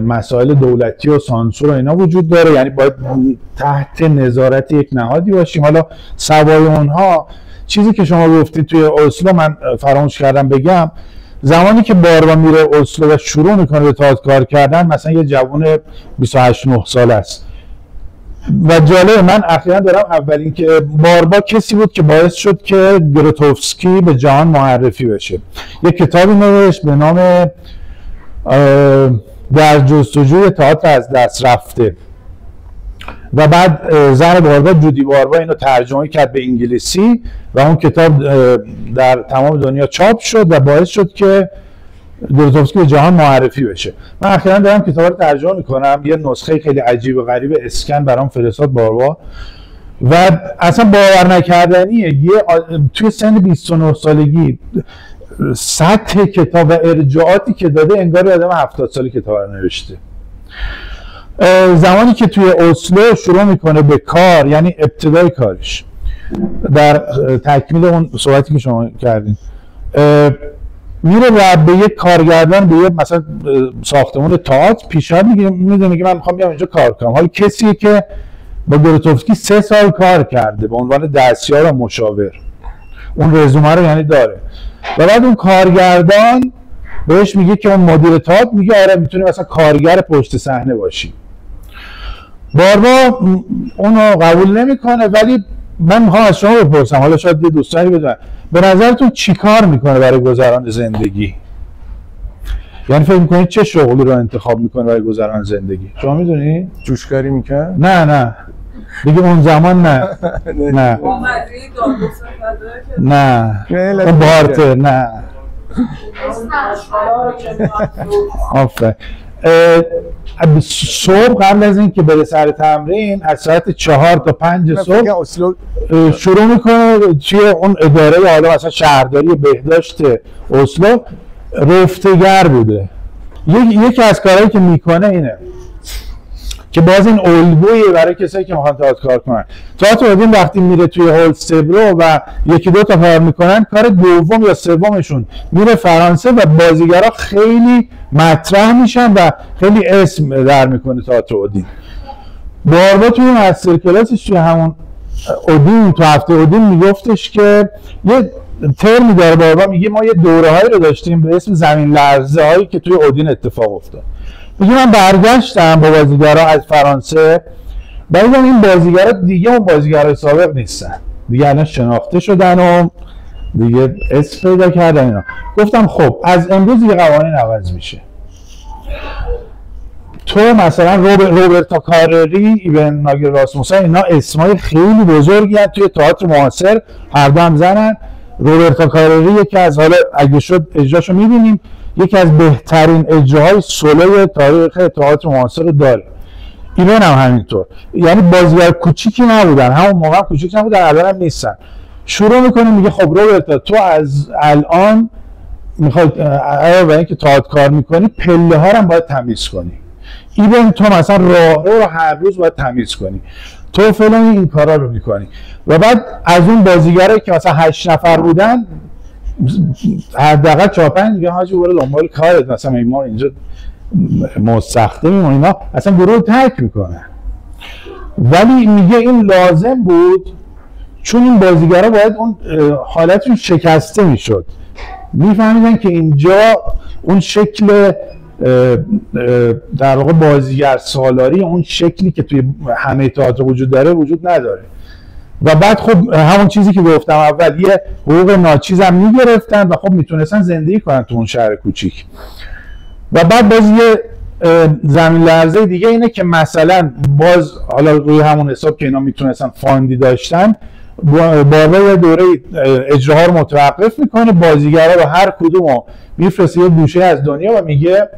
مسائل دولتی و سانسور و اینا وجود داره، یعنی باید تحت نظارت یک نهادی باشیم. حالا سوای اونها چیزی که شما گفتید توی اسلو من فراموش کردم بگم، زمانی که باربا میره اسلو و شروع میکنه به تئاتر کار کردن، مثلا یه جوون 28-9 ساله است و جالب من اخیراً دارم اولین که باربا کسی بود که باعث شد که گروتوفسکی به جهان معرفی بشه. یک کتابی نوشت به نام در جستجوی تئاتر از دست رفته و بعد زن باربا جودی باربا اینو ترجمه کرد به انگلیسی و اون کتاب در تمام دنیا چاپ شد و باعث شد که گروتوفسکی به جهان معرفی بشه. من اخیراً دارم کتاب رو ترجمه میکنم، یه نسخه خیلی عجیب و غریب اسکن برام فرستاد باربا و اصلا باور نکردنیه. توی سن 29 سالگی سطح کتاب و ارجاعاتی که داده انگار آدم 70 سالی کتاب رو نوشته. زمانی که توی اسلو شروع میکنه به کار، یعنی ابتدای کارش، در تکمیل اون صحبتی که شما کردین، میره و به یک کارگردان، به یک مثلا ساختمان تئاتر پیشنهاد میدونه که من میخوام بیام اینجا کار کنم. حالا کسی که با گروتوفسکی 3 سال کار کرده به عنوان دستیار و مشاور، اون رزومه رو یعنی داره و بعد اون کارگردان بهش میگه که اون مدیر تئاتر میگه آره میتونی مثلا کارگر پشت صحنه باشی. باربا اونو قبول نمیکنه، ولی من میخوام از شما بپرسم، حالا شاید یه دوستانی بدونن، به نظرتون چی کار میکنه برای گذران زندگی؟ یعنی فکر میکنید چه شغلی رو انتخاب میکنه برای گذران زندگی؟ شما میدونی؟ جوشکاری میکنه؟ نه دیگه اون زمان نه اون بارتر نه آفرین. صبح قبل از این که بره سر تمرین از ساعت 4 تا 5 صبح شروع میکنه توی اون اداره، حالا مثلا شهرداری بهداشت اسلو رفتگر بوده. یکی از کارهایی که میکنه اینه که باز این الگویی برای کسایی که میخوان تئاتر کار کنن. تئاتر اودین وقتی میره توی هولستبرو و 1-2 تا کار میکنن، کار دوم یا سومشون میره فرانسه و بازیگرا خیلی مطرح میشن و خیلی اسم در میکنه تئاتر اودین. باربا توی مستر کلاسش توی همون اودین، تو هفته اودین میگفتش که یه ترمی داره باربا، میگه ما یه دوره‌هایی رو داشتیم به اسم زمین لرزه هایی که توی اودین اتفاق افتاد. میگه من برگشتم با بازیگرا از فرانسه، دیدم این بازیگرا دیگه اون بازیگرای سابق نیستن، دیگه الان شناخته شدن و دیگه اسم پیدا کردن اینا. گفتم خب از امروز یه قوانین عوض میشه. تو مثلا روبرتا کارری، ایون ناگر راسموسن، اینا اسمای خیلی بزرگی هستن توی تئاتر معاصر، هر دو هم زنن. روبرتا کارری یکی از، حالا اگه شد اجراشو میبینیم، یکی از بهترین اجراهای سولوی تاریخ تئاتر معاصر رو داره. ایون هم همینطور، یعنی بازیگر کوچیکی نبودن، همون موقع کوچیک نبودن، الان هم نیستن. شروع میکنه میگه خب روبرتا تو از الان میخوای برای اینکه تئاتر کار میکنی پله ها رو هم باید تمیز کنی. ایون تو مثلا راهرو رو هر روز باید تمیز کنی، تو فعلا این کارا رو میکنی. و بعد از اون بازیگرایی که مثلا 8 نفر بودن، حداقل 4-5 میگه حاجی برو دنبال کارت، مثلا ما اینجا مستخدمیم و اینا، اصلا گروه رو ترک میکنن. ولی میگه این لازم بود چون این بازیگرا باید اون حالتشون شکسته میشد، میفهمیدن که اینجا اون شکل در واقع بازیگر سالاری، اون شکلی که توی همه تئاتر وجود داره وجود نداره. و بعد خب همون چیزی که گفتم اول، یه حقوق ناچیز هم میگرفتن و خب میتونستن زندگی کنن تو اون شهر کوچیک. و بعد باز یه زمین لرزه دیگه اینه که مثلا باز حالا روی همون حساب که اینا میتونستن فاندی داشتن، باربا یه دوره اجراها رو متوقف میکنه، بازیگرا رو هر کدوم رو میفرسته یه گوشه از دنیا و میگه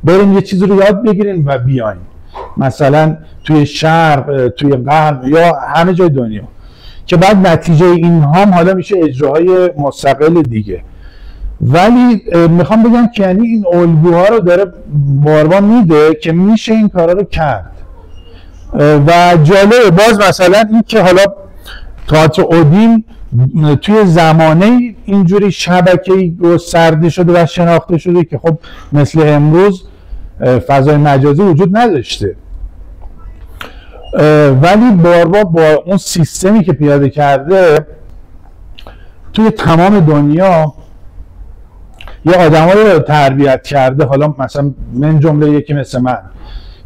بریم یه چیزی رو یاد بگیرین و بیاین. مثلا توی شرق، توی غرب یا همه جای دنیا، که بعد نتیجه اینها هم حالا میشه اجراهای مستقل دیگه. ولی میخوام بگم که یعنی این الگوها رو داره باربا میده که میشه این کارا رو کرد. و جالبه باز مثلا این که حالا تئاتر اودین توی زمانه اینجوری شبکه‌ای گسترده شده و شناخته شده که خب مثل امروز فضای مجازی وجود نداشته، ولی باربا با اون سیستمی که پیاده کرده توی تمام دنیا یه آدم‌ها رو تربیت کرده، حالا مثلا من جمله یکی مثل من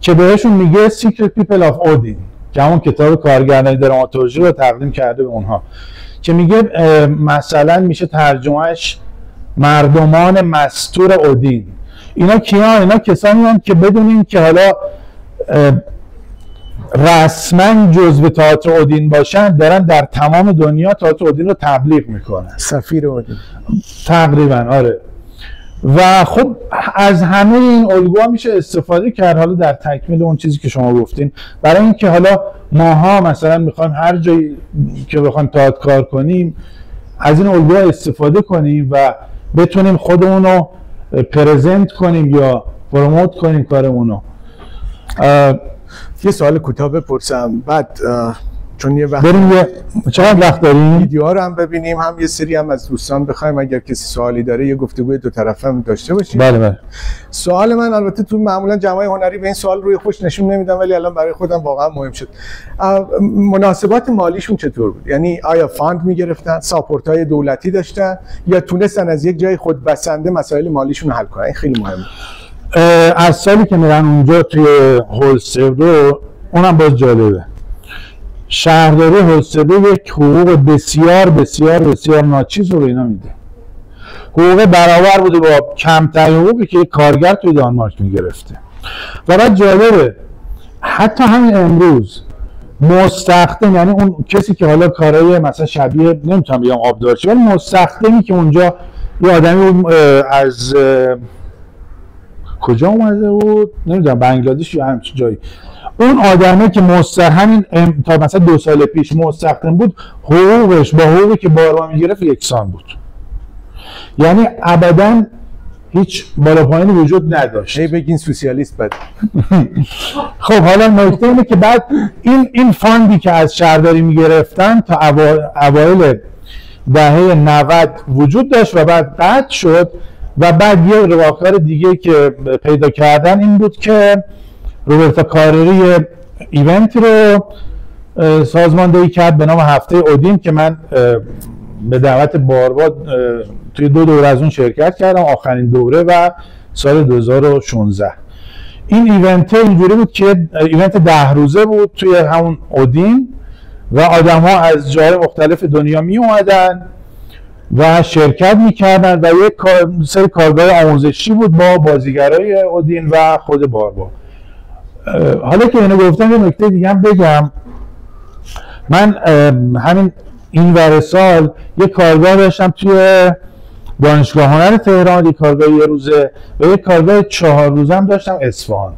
که بهشون میگه Secret People of Odin، که همون کتاب کارگردانی دراماتورژی رو تقدیم کرده به اونها، که میگه مثلا میشه ترجمهش مردمان مستور اودین. اینا کیان؟ اینا کسانی هستند که بدون این که حالا رسما جزو تئاتر اودین باشن دارن در تمام دنیا تئاتر اودین رو تبلیغ میکنن. سفیر اودین تقریبا. آره. و خب از همه این الگوها میشه استفاده کرد. حالا در تکمیل اون چیزی که شما گفتین، برای اینکه حالا ماها مثلا میخوایم هر جایی که بخوایم تئاتر کار کنیم از این الگوها استفاده کنیم و بتونیم خودمون رو پرزنت کنیم یا پروموت کنیم کارمون رو. یه سوال کوتاه بپرسم بعد چون یه وقت بریم چقدر وقت داریم ویدیوها رو هم ببینیم، هم یه سری هم از دوستان بخوایم اگر کسی سوالی داره یه گفتگوی دو طرفه هم داشته باشیم. بله بله. سوال من البته تو معمولا جمعای هنری به این سوال روی خوش نشون نمیدم، ولی الان برای خودم واقعا مهم شد. مناسبات مالیشون چطور بود؟ یعنی آیا فاند میگرفتن، ساپورت های دولتی داشتن، یا تونستن از یک جای خود بسنده مسائل مالیشون حل کنن؟ این خیلی مهمه. از سالی که میرن اونجا توی هولسبرو، اونم باز جالبه، شهرداری هولسبرو یک حقوق بسیار بسیار بسیار ناچیز رو اینا میده. حقوق برابر بوده با کمترین حقوقی که کارگر توی دانمارک میگرفته. و بعد جالبه حتی همین امروز مستخدم، یعنی اون کسی که حالا کارهای مثلا شبیه نمیتونم بگم آبدارچی، ولی مستخدمی که اونجا یه آدمی از کجا اومده بود نمیدونم، بنگلادش یا همچین جایی، اون آدمه که همین تا مثلا 2 سال پیش مستخدم بود، حقوقش با حقوقی که باربا میگرفت یکسان بود. یعنی ابداً هیچ بالا پایینی وجود نداشت. بگین سوسیالیست بد. خب حالا نکته اینه که بعد این فاندی که از شهرداری میگرفتن تا اوایل دهه 90 وجود داشت و بعد قطع شد. و بعد یه راهکار دیگه که پیدا کردن این بود که روبرتا کارری ایونتی رو سازماندهی کرد به نام هفته اودین که من به دعوت باربا توی 2 دوره از اون شرکت کردم، آخرین دوره و سال 2016. این ایونت اینجوری بود که ایونت 10 روزه بود توی همون اودین و آدم ها از جای مختلف دنیا می اومدن و شرکت میکردن و یک سری کارگاه آموزشی بود با بازیگرای اودین و خود باربا. حالا که اینو گفتم یه نکته دیگه هم بگم. من همین این ور سال یک کارگاه داشتم توی دانشگاه هنر تهران، یک کارگاه 1 روزه و یک کارگاه 4 روزه هم داشتم اصفهان.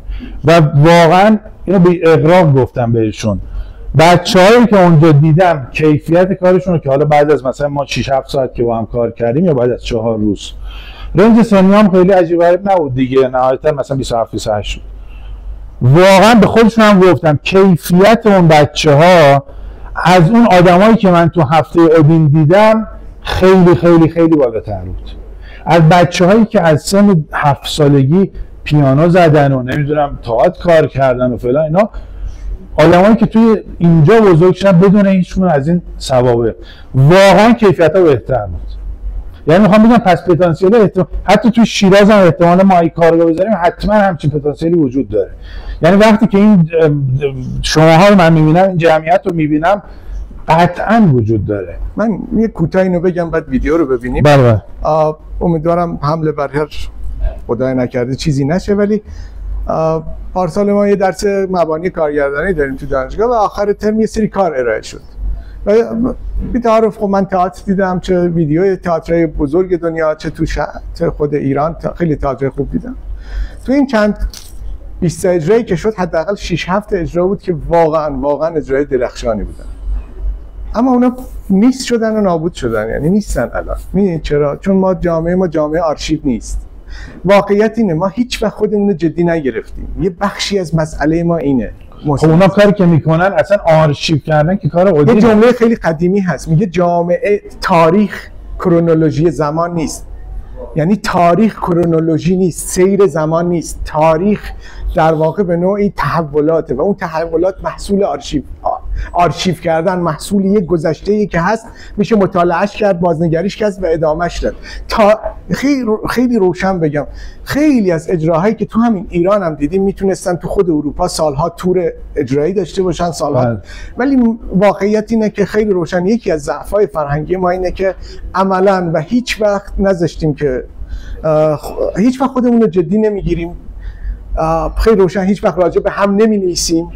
و واقعا اینو به اقراق گفتم بهشون، بچه‌هایی که اونجا دیدم کیفیت کارشون رو که حالا بعد از مثلا ما 6-7 ساعت که با هم کار کردیم یا بعد از 4 روز، رنج سنی هم خیلی عجیب غریب نبود دیگه، نهایتا مثلا 27-28 شد. واقعا به خودشون هم گفتم کیفیت اون بچه‌ها از اون آدمایی که من تو هفته اودین دیدم خیلی خیلی خیلی بالاتر بود. از بچه‌هایی که از سن 7 سالگی پیانو زدن و نمیدونم تئاتر کار کردن و فلان، اینا آدمایی که توی اینجا بزرگ شدن بدون هیچکدوم از این سوابق، واقعا کیفیت‌ها بهتر بود. یعنی میخوام بگم پس پتانسیل حتی توی شیراز هم احتمال ما این کارو بذاریم حتما همچین پتانسیلی وجود داره. یعنی وقتی که این شماها رو من میبینم، این جمعیت رو میبینم، قطعا وجود داره. من یه کوتاه اینو بگم بعد ویدیو رو ببینیم. بله. امیدوارم حمله بر هر خدای نکرده چیزی نشه، ولی پارسال ما یه درس مبانی کارگردانی داریم تو دانشگاه و آخر ترم یه سری کار ارائه شد. و بی‌تعارف خب من تئاتر دیدم، چه ویدیوی تئاترای بزرگ دنیا، چه تو چه خود ایران، خیلی تئاتر خوب دیدم. تو این چند 20 اجرایی که شد حداقل 6 7 اجرا بود که واقعا اجرای درخشانی بودن، اما اونا نیست شدن و نابود شدن، یعنی نیستن الان. میدونید چرا؟ چون ما جامعه آرشیو نیست. واقعیت اینه ما هیچ وقت خودمون رو جدی نگرفتیم. یه بخشی از مسئله ما اینه. خب اونا کاری که میکنن اصلا آرشیو کردن که کار قدیمیه. یه جمله خیلی قدیمی هست میگه جامعه تاریخ کرونولوژی زمان نیست. یعنی تاریخ کرونولوژی نیست، سیر زمان نیست. تاریخ در واقع به نوعی تحولاته و اون تحولات محصول آرشیو کردن، محصول یک گذشته‌ای که هست، میشه مطالعهش کرد، بازنگریش کرد و ادامهش داد. تا خیلی روشن بگم خیلی از اجراهایی که تو همین ایران هم دیدیم میتونستن تو خود اروپا سالها تور اجرایی داشته باشن سالها، ولی واقعیت اینه که خیلی روشن یکی از ضعف‌های فرهنگی ما اینه که عملاً و هیچ وقت نذاشتیم که هیچ وقت خودمون رو جدی نمیگیریم. خیلی روشن هیچ وقت راجع به هم نمی‌نویسیم.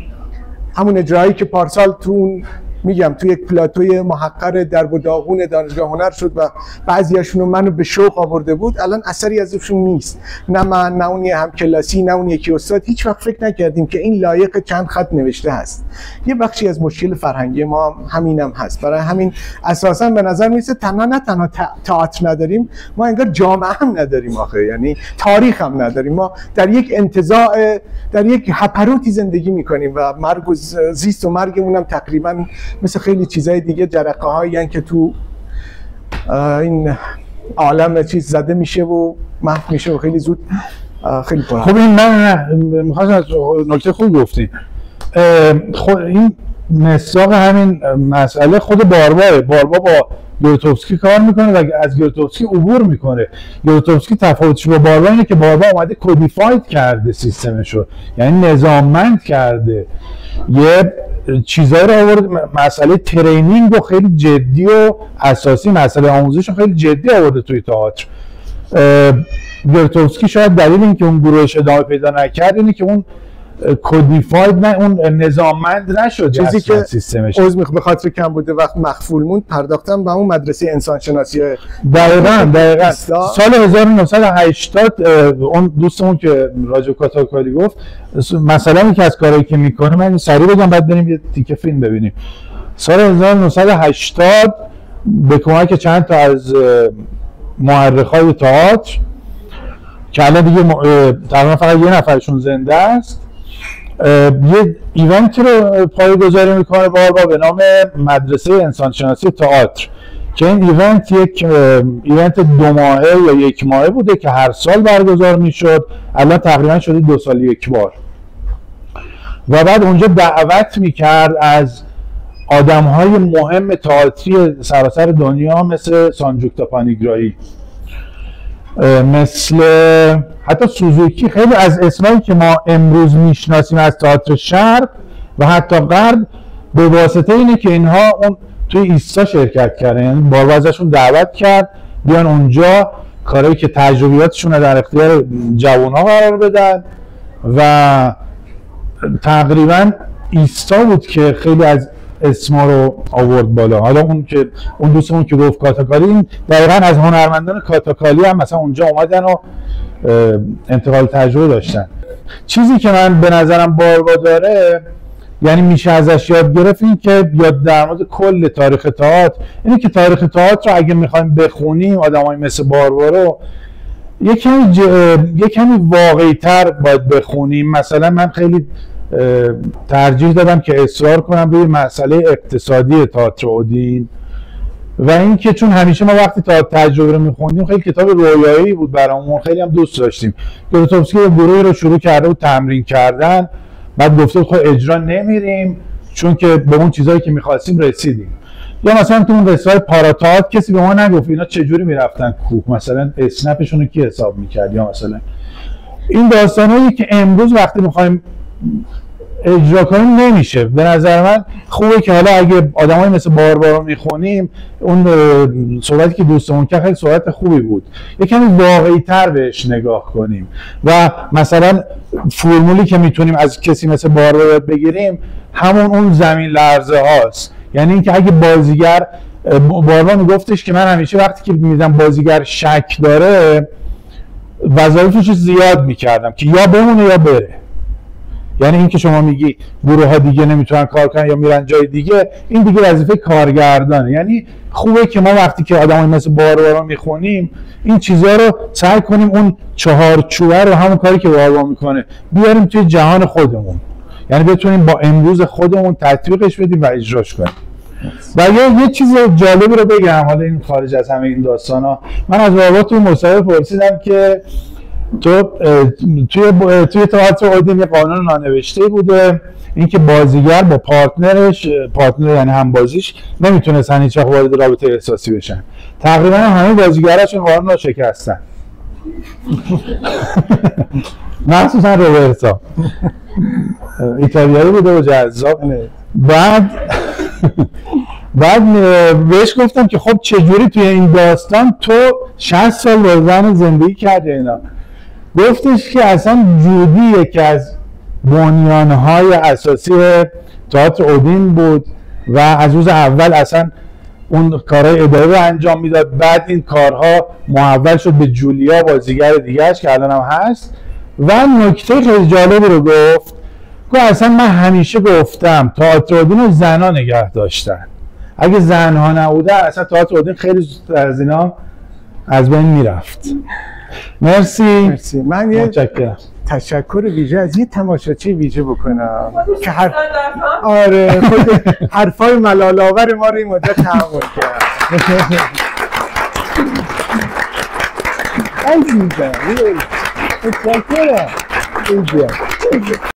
همون اجرایی که پارسال تو یک پلاتوی محقر درب و داغون دانشگاه هنر شد و بعضیاشون منو به شوق آورده بود، الان اثری ازشون نیست. نه من، نه اون هم کلاسی، نه اون یکی استاد هیچ وقت فکر نکردیم که این لایق چند خط نوشته هست. یه بخشی از مشکل فرهنگی ما همینم هست. برای همین اساسا به نظر میرسه نه تنها تئاتر نداریم، ما انگار جامعه هم نداریم آخه، یعنی تاریخ هم نداریم. ما در یک انتزاع، در یک هپروتی زندگی میکنیم و مرگ و زیست و مرگمون هم تقریبا مثل خیلی چیزای دیگه جرقه هایی هن که تو این عالم چیز زده میشه و محو میشه و خیلی زود خیلی پرها. خب این من میخواستم نکته خوب گفتی. این مصداق همین مسئله خود باربا با گروتوفسکی کار میکنه و از گروتوفسکی عبور میکنه. گروتوفسکی تفاوتش با باربا اینه که باربا اومده کدیفاید کرده سیستمشو، یعنی نظاممند کرده، یه چیزایی رو آورد. مسئله ترینینگ رو خیلی جدی و اساسی، مسئله آموزش رو خیلی جدی آورده توی تئاتر. گروتوفسکی شاید دلیل این که اون گروهش ادامه پیدا نکرد اینه که اون کدیفاید اون نظاممند نشد. چیزی که سیستمش به خاطر کم بوده وقت مخفول موند، پرداختن به اون مدرسه انسانشناسی. دقیقاً سال 1980 اون دوستمون که راجو کاتاکالی گفت، مثلا یکی از کارهایی که میکنه، من سریع بگم بعد بریم یه تیکه فیلم ببینیم. سال 1980 به کمک چند تا از مورخای تئاتر که الان دیگه تقریبا فقط یه نفرشون زنده است، یه ایونت رو پایه‌گذاری میکنه باربا به نام مدرسه انسانشناسی تئاتر، که این ایونت یک ایونت 2 ماهه یا 1 ماهه بوده که هر سال برگزار میشد. الان تقریبا شده 2 سال 1 بار. و بعد اونجا دعوت میکرد از آدم‌های مهم تئاتری سراسر دنیا مثل سانجوکتا پانیگرایی، مثل حتی سوزوکی، خیلی از اسمایی که ما امروز میشناسیم از تئاتر شرق و حتی غرب به واسطه اینه که اینها اون توی ایستا شرکت کردن. یعنی باربا ازشون دعوت کرد بیان اونجا کارهایی که تجربیاتشون رو در اختیار جوان‌ها قرار بدن و تقریبا ایستا بود که خیلی از اسما رو آورد بالا. حالا اون دوستمون که گفت کاتاکالی، این دقیقاً از هنرمندان کاتاکالی هم مثلا اونجا اومدن و انتقال تجربه داشتن. چیزی که من به نظرم باربا داره، یعنی میشه ازش یاد گرفت، این که یاد در مورد کل تاریخ تئاتر، اینه که تاریخ تئاتر رو اگه میخوایم بخونیم، آدمای مثل باربا رو یه کمی واقعی‌تر باید بخونیم. مثلا من خیلی ترجیح دادم که اصرار کنم روی مسئله اقتصادی تئاتر اودین و اینکه چون همیشه ما وقتی تئاتر تجربه رو می‌خوندیم خیلی کتاب رویایی بود برامون، خیلی هم دوست داشتیم. گروتوفسکی گروهی رو شروع کرده بود تمرین کردن، بعد گفته خب اجرا نمیریم چون که به اون چیزایی که می‌خواستیم رسیدیم. یا مثلا تو اون قصه‌های پاراتئاتر کسی به ما نگفت اینا چجوری میرفتن کوه، مثلا اسنپشون رو کی حساب می‌کرد، یا مثلا این داستانایی که امروز وقتی می‌خوایم اجرا کنیم نمیشه. به نظر من خوبه که حالا اگه آدمایی مثل باربا رو میخونیم، اون صحبتی که دوستمون کرد خیلی صحبت خوبی بود، یه کمی واقعی‌تر بهش نگاه کنیم و مثلا فرمولی که میتونیم از کسی مثل باربا یاد بگیریم همون اون زمین لرزه هاست. یعنی اینکه اگه بازیگر، باربا میگفتش که من همیشه وقتی که میدم بازیگر شک داره وظایفش زیاد میکردم که یا بمونه یا بره. یعنی این که شما میگی گروه ها دیگه نمیتونن کار کنن یا میرن جای دیگه، این دیگه وظیفه کارگردانه. یعنی خوبه که ما وقتی که آدمای مثل باربارا میخونیم این چیزها رو سعی کنیم اون چهارچوبه رو، همون کاری که باربارا میکنه، بیاریم توی جهان خودمون، یعنی بتونیم با امروز خودمون تطبیقش بدیم و اجراش کنیم. و یه چیز جالبی رو بگم، حالا این خارج از همه این داستانا، من از بابا توی مصاحبه پرسیدم که تو توی تئاتر اودین یه قانون نانوشته بوده، اینکه بازیگر با پارتنر یعنی همبازیش نمیتونستن هیچ وقت وارد رابطه احساسی بشن. تقریبا همه بازیگراشون قانون رو شکستن. مخصوصا روبرتا ایتالیایی بوده و جذاب. بعد بهش گفتم که خب چجوری توی این داستان تو 60 سال با زن زندگی کردی اینا؟ گفتش که اصلا جودی یکی از بنیانهای اساسی تئاتر اودین بود و از روز اول اصلا اون کارهای اداری رو انجام میداد. بعد این کارها محول شد به جولیا بازیگر دیگهش که الان هم هست. و نکته خیلی جالبی رو گفت اصلا من همیشه گفتم تئاتر اودین رو زنها نگه داشتن، اگه زنها نبودن اصلا تئاتر اودین خیلی زودتر از اینا از بین میرفت. مرسی. من یه تشکر ویژه از یه تماشاچی ویژه بکنم که آره خود حرفای ملال‌آور ما رو این مدت تحمل کرد. عزیزم متشکرم.